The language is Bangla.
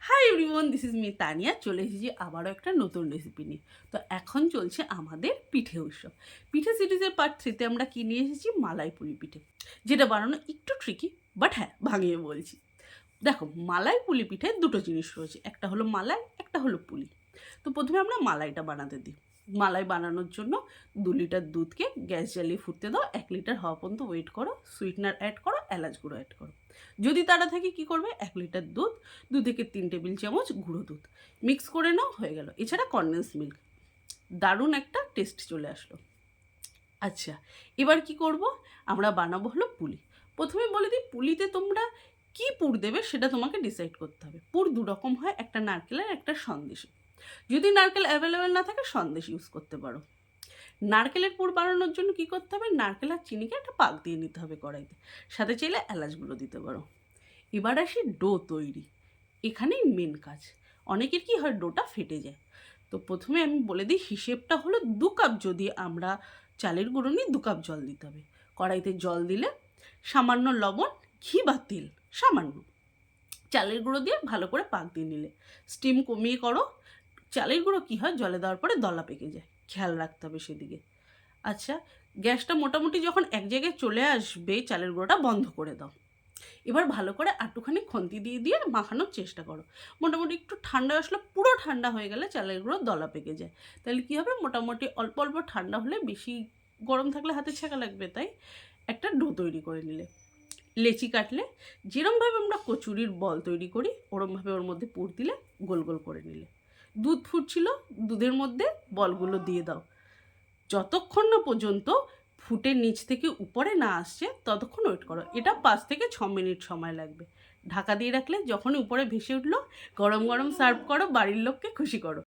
Hi everyone, this is me Tania. চলে এসেছি আবারও একটা নতুন রেসিপি নিয়ে। তো এখন চলছে আমাদের পিঠে উৎসব। পিঠে সিরিজের পার্ট 3-তে আমরা কি নিয়ে এসেছি, মালাই পুলি পিঠে, যেটা বানানো একটু ট্রিকি, বাট হ্যাঁ ভাঙিয়ে বলছি। দেখো, মালাই পুলি পিঠে দুটো জিনিস রয়েছে, একটা হলো মালাই, একটা হলো পুলি। তো প্রথমে আমরা মালাইটা বানাতে দিই। মালাই বানানোর জন্য 2 লিটার দুধকে গ্যাস জ্বালিয়ে ফুটতে দাও, 1 লিটার হওয়া পর্যন্ত ওয়েট করো, সুইটনার অ্যাড করো, এলাচ গুঁড়ো অ্যাড করো। যদি তারা থাকে কি করবে, 1 লিটার দুধ, 2 থেকে 3 টেবিল চামচ গুঁড়ো দুধ মিক্স করে নাও, হয়ে গেল। এছাড়া কনডেন্স মিল্ক, দারুণ একটা টেস্ট চলে আসলো। আচ্ছা, এবার কি করব, আমরা বানাবো হলো পুলি। প্রথমে বলে দিই, পুলিতে তোমরা কি পুর দেবে সেটা তোমাকে ডিসাইড করতে হবে। পুর 2 রকম হয়, একটা নারকেলের, একটা সন্দেশি। যদি নারকেল অ্যাভেলেবেল না থাকে সন্দেশ ইউজ করতে পারো। নারকেলের পুর বানানোর জন্য কি করতে হবে, নারকেল আর চিনিকে একটা পাক দিয়ে নিতে হবে কড়াইতে, সাথে চাইলে এলাচগুলো দিতে পারো। এবার আসি ডো তৈরি, এখানেই মেন কাজ। অনেকের কি হয়, ডোটা ফেটে যায়। তো প্রথমে আমি বলে দিই, হিসেবটা হলো 2 কাপ। যদি আমরা চালের গুঁড়ো নিই, 2 কাপ জল দিতে হবে। কড়াইতে জল দিলে সামান্য লবণ, ঘি বা তেল সামান্য, চালের গুঁড়ো দিয়ে ভালো করে পাক দিয়ে নিলে। স্টিম কমিয়ে করো। চালের গুঁড়ো কী হয়, জলে দেওয়ার পরে দলা পেকে যায়, খেয়াল রাখতে হবে সেদিকে। আচ্ছা, গ্যাসটা মোটামুটি যখন এক জায়গায় চলে আসবে, চালের গুঁড়োটা বন্ধ করে দাও। এবার ভালো করে একটুখানি খন্তি দিয়ে দিয়ে মাখানোর চেষ্টা করো। মোটামুটি একটু ঠান্ডা আসলে, পুরো ঠান্ডা হয়ে গেলে চালের গুঁড়ো দলা পেকে যায়। তাহলে কী হবে, মোটামুটি অল্প অল্প ঠান্ডা হলে, বেশি গরম থাকলে হাতে ছ্যাঁকা লাগবে, তাই একটা ডো তৈরি করে নিলে। লেচি কাটলে, যেরমভাবে আমরা কচুরির বল তৈরি করি ওরমভাবে ওর মধ্যে পুর দিলে, গোল গোল করে নিলে। দুধ ফুটছিল, দুধের মধ্যে বলগুলো দিয়ে দাও। যতক্ষণ না পর্যন্ত ফুটে নিচ থেকে উপরে না আসছে ততক্ষণ ওয়েট করো। এটা 5 থেকে 6 মিনিট সময় লাগবে। ঢাকা দিয়ে রাখলে যখনই উপরে ভেসে উঠলো, গরম গরম সার্ভ করো, বাড়ির লোককে খুশি করো।